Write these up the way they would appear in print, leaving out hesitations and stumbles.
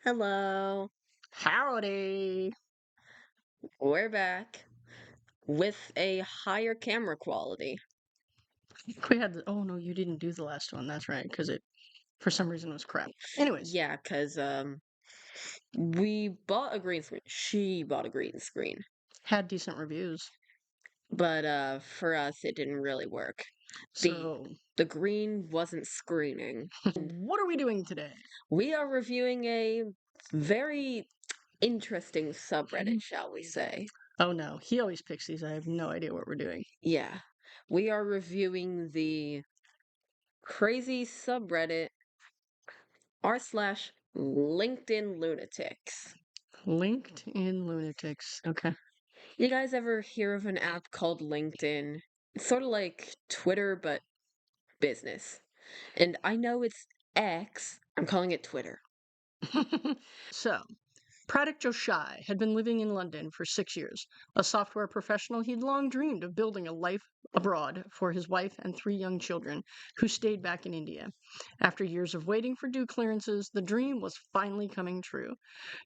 Hello. Howdy. We're back with a higher camera quality. We had oh no, you didn't do the last one. That's right, because it for some reason was crap. Anyways, Yeah, because we bought a green screen. She bought a green screen. had decent reviews. But for us it didn't really work. The So, the green wasn't screening. what are we doing today? We are reviewing a very interesting subreddit, shall we say. Oh no, he always picks these. I have no idea what we're doing. Yeah. We are reviewing the crazy subreddit r/LinkedIn lunatics. LinkedIn lunatics. Okay. You guys ever hear of an app called LinkedIn? It's sort of like Twitter, but business. And I know it's X. I'm calling it Twitter. So, Pratik Joshai had been living in London for 6 years. A software professional, he'd long dreamed of building a life abroad for his wife and 3 young children who stayed back in India. After years of waiting for due clearances, the dream was finally coming true.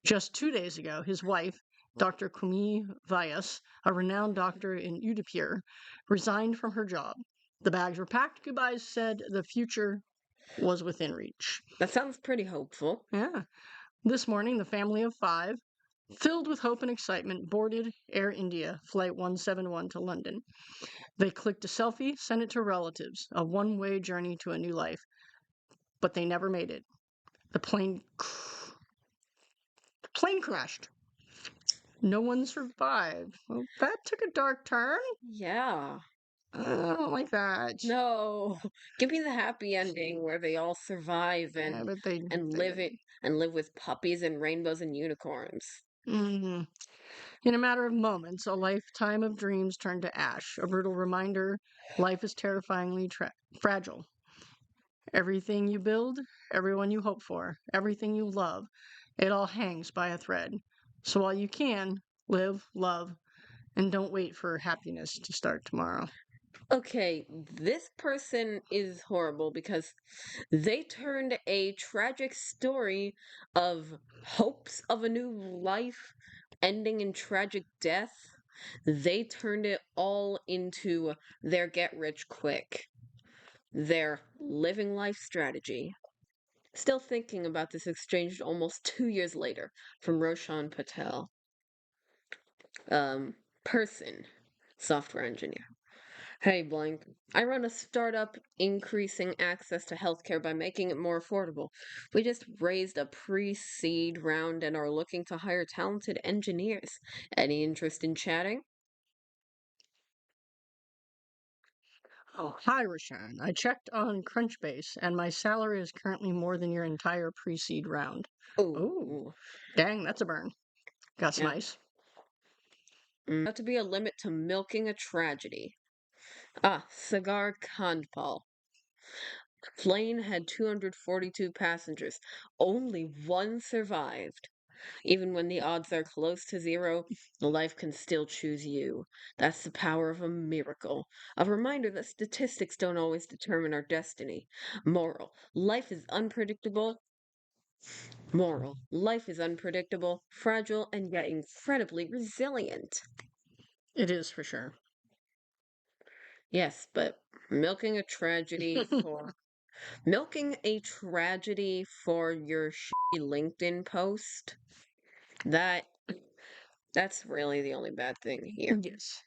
Just 2 days ago, his wife, Dr. Kumi Vyas, a renowned doctor in Udaipur, resigned from her job. The bags were packed, goodbyes said, the future was within reach. That sounds pretty hopeful. Yeah. This morning, the family of 5, filled with hope and excitement, boarded Air India Flight 171 to London. They clicked a selfie, sent it to relatives, a one-way journey to a new life. But they never made it. The plane crashed. No one survived. Well, that took a dark turn. Yeah. I don't like that. No. Give me the happy ending where they all survive Yeah, but and they live it and live with puppies and rainbows and unicorns. mm. In a matter of moments, a lifetime of dreams turned to ash. A brutal reminder: life is terrifyingly fragile. Everything you build, everyone you hope for, everything you love, it all hangs by a thread. So while you can, live, love, and don't wait for happiness to start tomorrow. Okay, this person is horrible because they turned a tragic story of hopes of a new life ending in tragic death. They turned it all into their get rich quick, their living life strategy. Still thinking about this exchange almost 2 years later from Roshan Patel. Person, software engineer. Hey, blank. I run a startup increasing access to healthcare by making it more affordable. We just raised a pre seed round and are looking to hire talented engineers. Any interest in chatting? Oh, hi, Rashan. I checked on Crunchbase, and my salary is currently more than your entire pre-seed round. Oh, Ooh, dang, that's a burn. That's yeah. nice. Not to be a limit to milking a tragedy. Ah, Sagar Khandpal. Plane had 242 passengers. Only one survived. Even when the odds are close to zero, life can still choose you. That's the power of a miracle. A reminder that statistics don't always determine our destiny. Moral. Life is unpredictable. Moral. Life is unpredictable, fragile, and yet incredibly resilient. It is for sure. Yes, but milking a tragedy for milking a tragedy for your shitty LinkedIn post, that that's really the only bad thing here. Yes.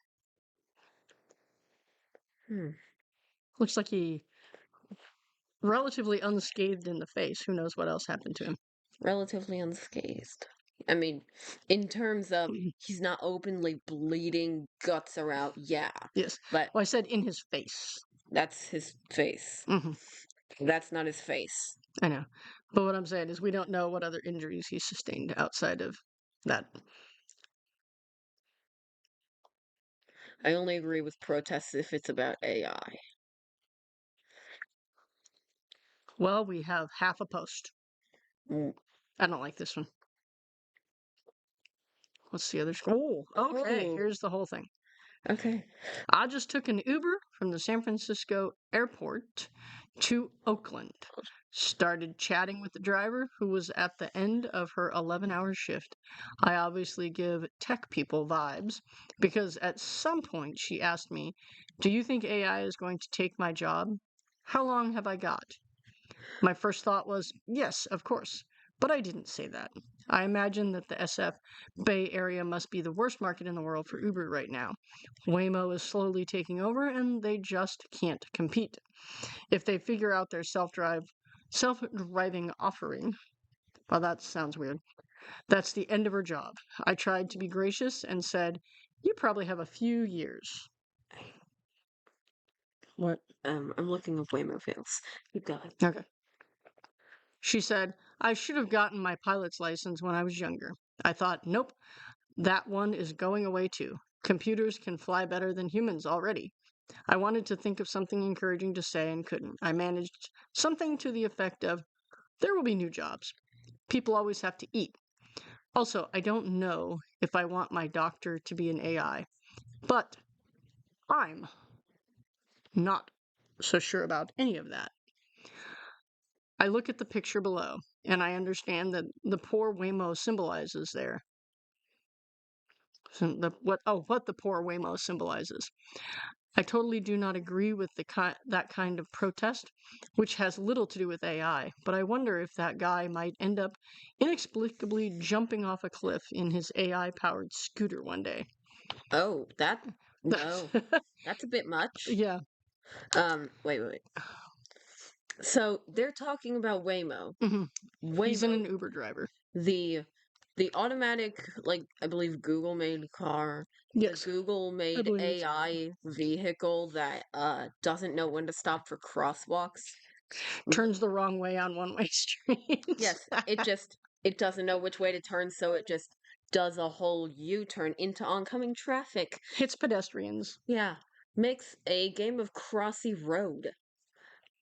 Hmm. Looks like he relatively unscathed in the face. Who knows what else happened to him? Relatively unscathed. I mean, in terms of he's not openly bleeding, guts are out, yeah. Yes. But Well, I said in his face. that's his face. Hmm. That's not his face. I know. But what I'm saying is we don't know what other injuries he sustained outside of that. I only agree with protests if it's about AI. Well, we have half a post. Mm. I don't like this one. What's the other? Oh, okay. Oh, Here's the whole thing. okay. I just took an Uber from the San Francisco airport to Oakland. Started chatting with the driver who was at the end of her 11-hour shift. I obviously give tech people vibes because at some point she asked me, "Do you think AI is going to take my job? How long have I got?" My first thought was, yes, of course. But I didn't say that. I imagine that the SF Bay Area must be the worst market in the world for Uber right now. Waymo is slowly taking over and they just can't compete. If they figure out their self-driving offering, well, that sounds weird. That's the end of her job. I tried to be gracious and said, "You probably have a few years." What? I'm looking up Waymo fails. Keep going. Okay. She said, "I should have gotten my pilot's license when I was younger." I thought, nope, that one is going away too. Computers can fly better than humans already. I wanted to think of something encouraging to say and couldn't. I managed something to the effect of, "There will be new jobs. People always have to eat. Also, I don't know if I want my doctor to be an AI, but I'm not so sure about any of that." I look at the picture below, and I understand that the poor Waymo symbolizes there. What the poor Waymo symbolizes. I totally do not agree with that kind of protest, which has little to do with AI, but I wonder if that guy might end up inexplicably jumping off a cliff in his AI-powered scooter one day. Oh, no, that's a bit much. Yeah. Wait. So they're talking about Waymo. Mhm. He's Waymo, an Uber driver. the the automatic, like, I believe Google made car, the Yes, Google I made believe it's AI vehicle that doesn't know when to stop for crosswalks. turns the wrong way on one-way streets. Yes, it doesn't know which way to turn, so it just does a whole U-turn into oncoming traffic. Hits pedestrians. Yeah, makes a game of Crossy Road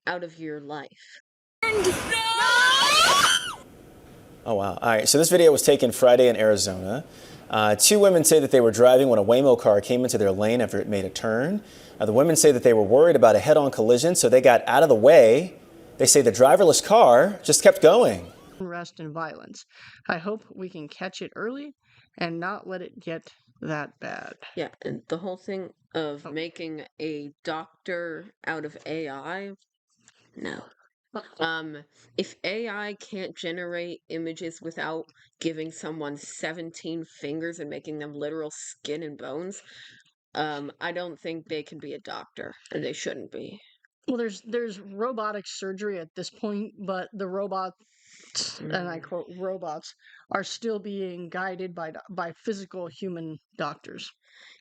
out of your life. Oh, wow. All right, so this video was taken Friday in Arizona. Two women say that they were driving when a Waymo car came into their lane after it made a turn. The women say that they were worried about a head-on collision, so they got out of the way. They say the driverless car just kept going. Unrest and violence. I hope we can catch it early and not let it get that bad. Yeah, and the whole thing of Oh. making a doctor out of AI, no. If AI can't generate images without giving someone 17 fingers and making them literal skin and bones, I don't think they can be a doctor, and they shouldn't be. Well, there's robotic surgery at this point, but the robots, and I quote, robots, are still being guided by physical human doctors.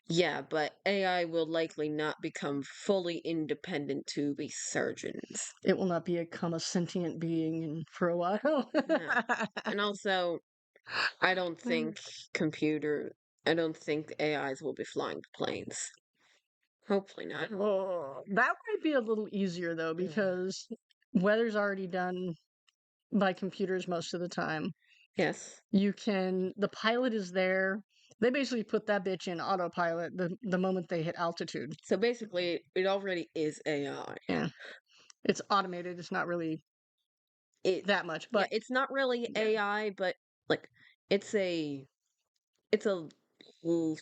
Yeah, but AI will likely not become fully independent to be surgeons. It will not become a sentient being for a while. Yeah. And also, I don't think I don't think AIs will be flying planes. Hopefully not. Oh, that might be a little easier though, because weather's already done by computers most of the time. Yes. The pilot is there. They basically put that bitch in autopilot the moment they hit altitude. So basically, it already is AI. Yeah. It's automated. It's not really It that much, Yeah, but it's not really yeah. AI, but like it's it's a l-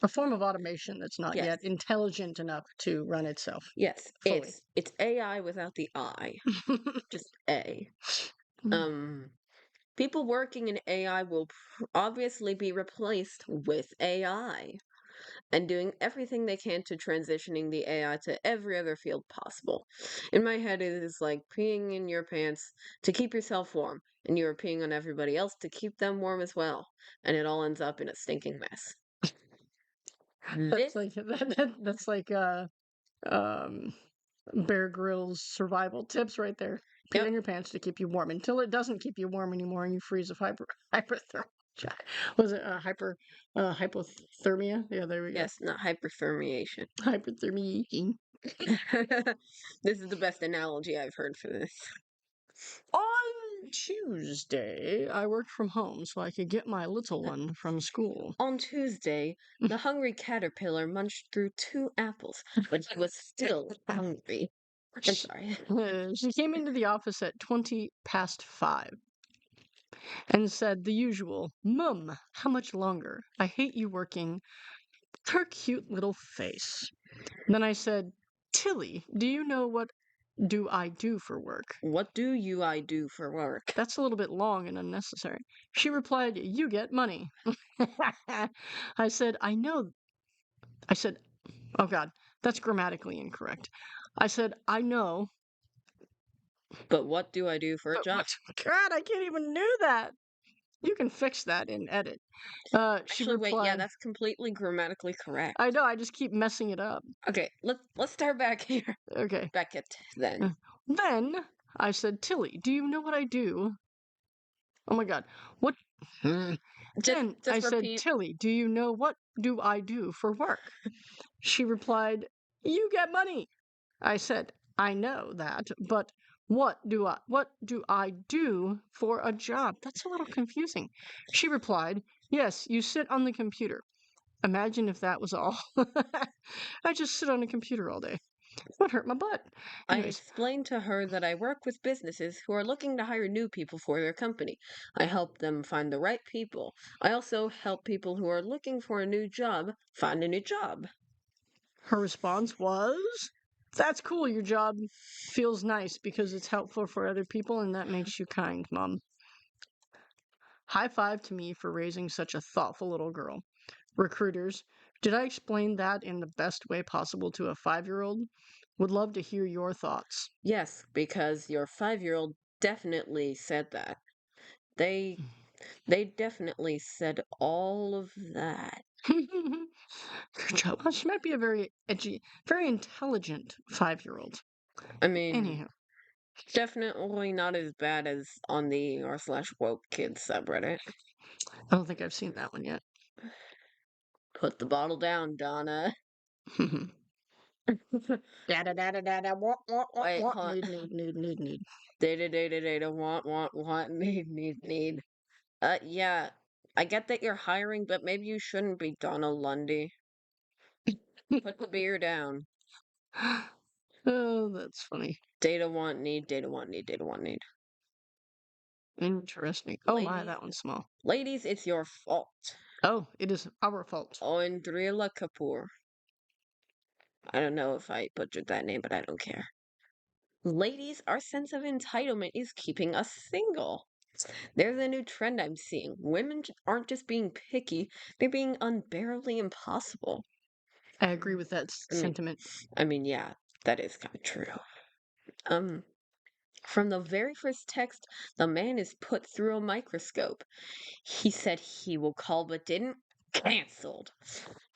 A form of automation that's not yes. yet intelligent enough to run itself Yes, fully. it's AI without the I. Just A. Um People working in AI will obviously be replaced with AI and doing everything they can to transitioning the AI to every other field possible. In my head, it is like peeing in your pants to keep yourself warm, and you're peeing on everybody else to keep them warm as well, and it all ends up in a stinking mess. That's This, like that's like um Bear Grylls survival tips right there. Pee yep, on your pants to keep you warm until it doesn't keep you warm anymore and you freeze of hyperthermia. Was it hypothermia? Yeah, there we go. yes, not hyperthermiation. Hypothermia. This is the best analogy I've heard for this. On Tuesday, I worked from home so I could get my little one from school. On Tuesday, the hungry caterpillar munched through 2 apples, but he was still hungry. I'm sorry. She came into the office at 5:20 and said the usual, "Mum, how much longer? I hate you working." Her cute little face. Then I said, "Tilly, do you know what do I do for work?" What do I do for work? That's a little bit long and unnecessary. She replied, "You get money." I said, "I know." I said, "Oh God, that's grammatically incorrect." I said, "I know, But what do I do for a but job? what?" God, I can't even do that. You can fix that in edit. She Actually, wait, yeah, replied, that's completely grammatically correct. "I know, I just keep messing it up." Okay, let's start back here. Okay. Back at then. Then I said, "Tilly, do you know what I do?" Oh my God. What? Then I Just said, repeat. "Tilly, do you know what do I do for work?" She replied, "You get money." I said, "I know that, but what do I do for a job?" That's a little confusing. She replied, "Yes, you sit on the computer." Imagine if that was all. I just sit on a computer all day. It would hurt my butt. I Anyways, explained to her that I work with businesses who are looking to hire new people for their company. I help them find the right people. I also help people who are looking for a new job find a new job. her response was, "That's cool. Your job feels nice because it's helpful for other people and that makes you kind, Mom." High five to me for raising such a thoughtful little girl. Recruiters, did I explain that in the best way possible to a 5-year-old? Would love to hear your thoughts. Yes, because your 5-year-old definitely said that. They they definitely said all of that. Good job. Well, she might be a very edgy, very intelligent 5-year-old. I mean, Anyhow, definitely not as bad as on the r/woke kids subreddit. I don't think I've seen that one yet. Put the bottle down, Donna. Da da da da da da. Wait, hold on. Need. Data, want, need. Yeah. I get that you're hiring, but maybe you shouldn't be Donna Lundy. Put the beer down. Oh, that's funny. Data, want, need, data, want, need, data, want, need. Interesting. Oh my, Ladies, that one's small. ladies, it's your fault. Oh, it is our fault. Ondrila Kapoor. I don't know if I butchered that name, but I don't care. Ladies, our sense of entitlement is keeping us single. There's a new trend I'm seeing. Women aren't just being picky, they're being unbearably impossible. I agree with that I mean, sentiment. yeah, that is kind of true. From the very first text, the man is put through a microscope. He said he will call but didn't. Cancelled.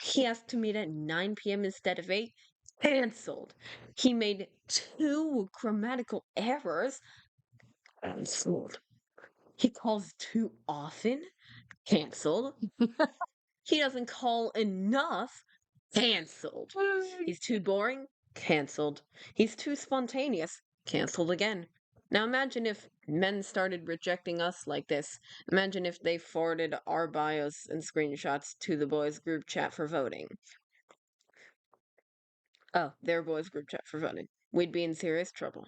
He asked to meet at 9 p.m. instead of 8. Cancelled. He made 2 grammatical errors. Cancelled. He calls too often. Cancelled. He doesn't call enough. Cancelled. He's too boring. Cancelled. He's too spontaneous. Cancelled again. Now imagine if men started rejecting us like this. Imagine if they forwarded our bios and screenshots to the boys' group chat for voting. Oh, their boys' group chat for voting. We'd be in serious trouble.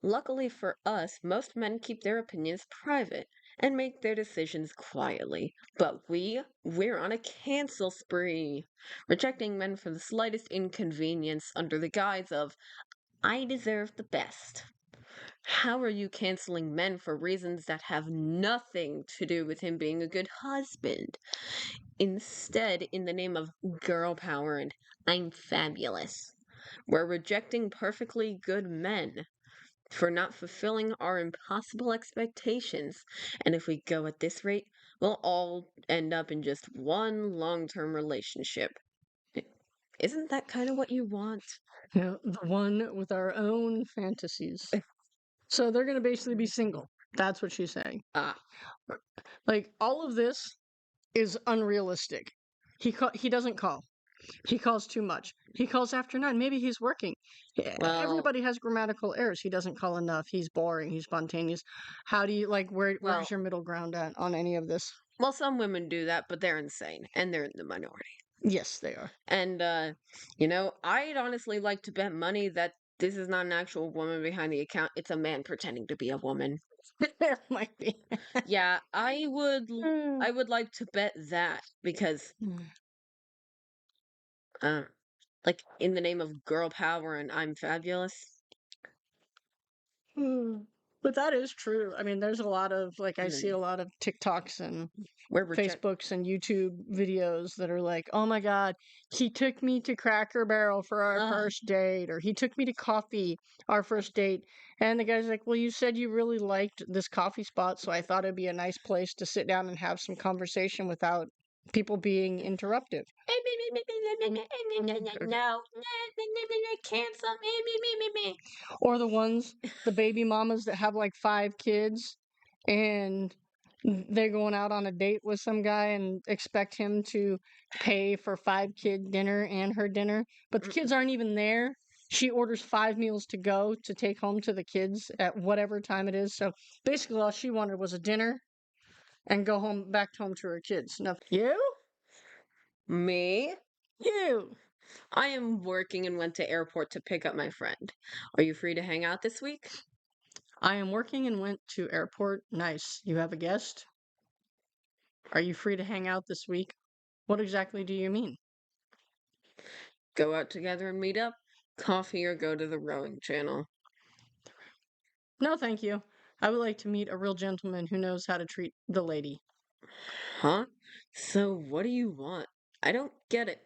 Luckily for us, most men keep their opinions private and make their decisions quietly. But we're on a cancel spree, rejecting men for the slightest inconvenience under the guise of, I deserve the best. How are you canceling men for reasons that have nothing to do with him being a good husband? Instead, in the name of girl power and I'm fabulous, we're rejecting perfectly good men for not fulfilling our impossible expectations. And if we go at this rate, we'll all end up in just one long term relationship. Isn't that kind of what you want? Yeah, the one with our own fantasies. So they're going to basically be single. That's what she's saying. Ah, Like, all of this is unrealistic. He doesn't call. He calls too much. He calls after 9. Maybe he's working. well, Everybody has grammatical errors. He doesn't call enough. He's boring. He's spontaneous. How do you, like, where's well, your middle ground at on any of this? well, some women do that, but they're insane and they're in the minority. Yes, they are. And you know, I'd honestly like to bet money that this is not an actual woman behind the account. It's a man pretending to be a woman. There might be. Yeah, I would like to bet that because uh like in the name of girl power and I'm fabulous. But that is true. I mean, there's a lot of like I see Mm, a lot of TikToks and We're reject Facebooks and YouTube videos that are like, "Oh my God, he took me to Cracker Barrel for our Ugh. first date," or "He took me to coffee our first date." And the guy's like, "Well, you said you really liked this coffee spot, so I thought it'd be a nice place to sit down and have some conversation without people being interruptive." No, cancel me. Or the ones, the baby mamas that have like 5 kids and they're going out on a date with some guy and expect him to pay for 5 kid dinner and her dinner, but the kids aren't even there. She orders 5 meals to go to take home to the kids at whatever time it is. So basically, all she wanted was a dinner and go home, back home to her kids. Now, Me? you, I am working and went to airport to pick up my friend. Are you free to hang out this week? I am working and went to airport. Nice. You have a guest? Are you free to hang out this week? What exactly do you mean? Go out together and meet up? Coffee or go to the rowing channel? No, thank you. I would like to meet a real gentleman who knows how to treat the lady. Huh? So what do you want? I don't get it.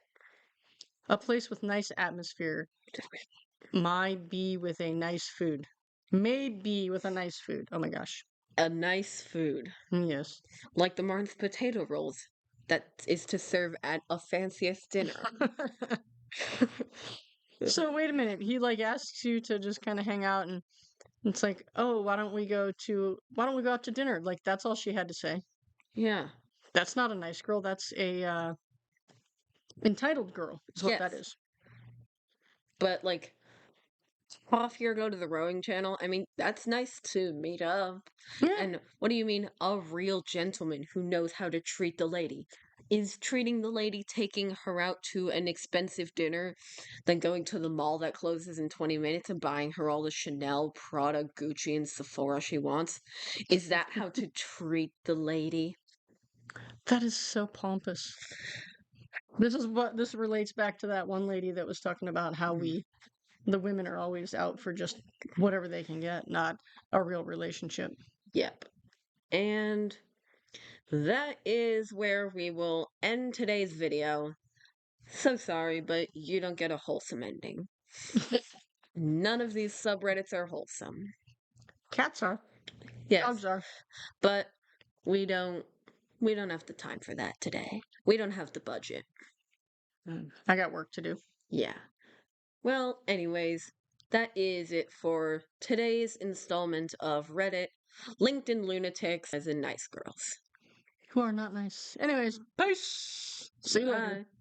A place with nice atmosphere. Maybe with a nice food. Maybe with a nice food. Oh my gosh. A nice food. Yes. Like the Martin's potato rolls that is to serve at a fanciest dinner. So wait a minute. He like asks you to just kind of hang out and it's like, "Oh, why don't we go out to dinner?" Like that's all she had to say. Yeah. That's not a nice girl. That's a entitled girl is what that Yes. is. But like coffee or go to the rowing channel, I mean, that's nice to meet up. Yeah. And what do you mean a real gentleman who knows how to treat the lady? Is treating the lady taking her out to an expensive dinner, then going to the mall that closes in 20 minutes and buying her all the Chanel, Prada, Gucci, and Sephora she wants? Is that how to treat the lady? That is so pompous. This relates back to that one lady that was talking about how the women are always out for just whatever they can get, not a real relationship. Yep. And that is where we will end today's video. So sorry, but you don't get a wholesome ending. None of these subreddits are wholesome. Cats are. Yes, Dogs are. but we don't have the time for that today. We don't have the budget. I got work to do. Yeah. Well, anyways, that is it for today's installment of Reddit, LinkedIn lunatics as in nice girls. Who are not nice. Anyways, peace. See you later. Bye.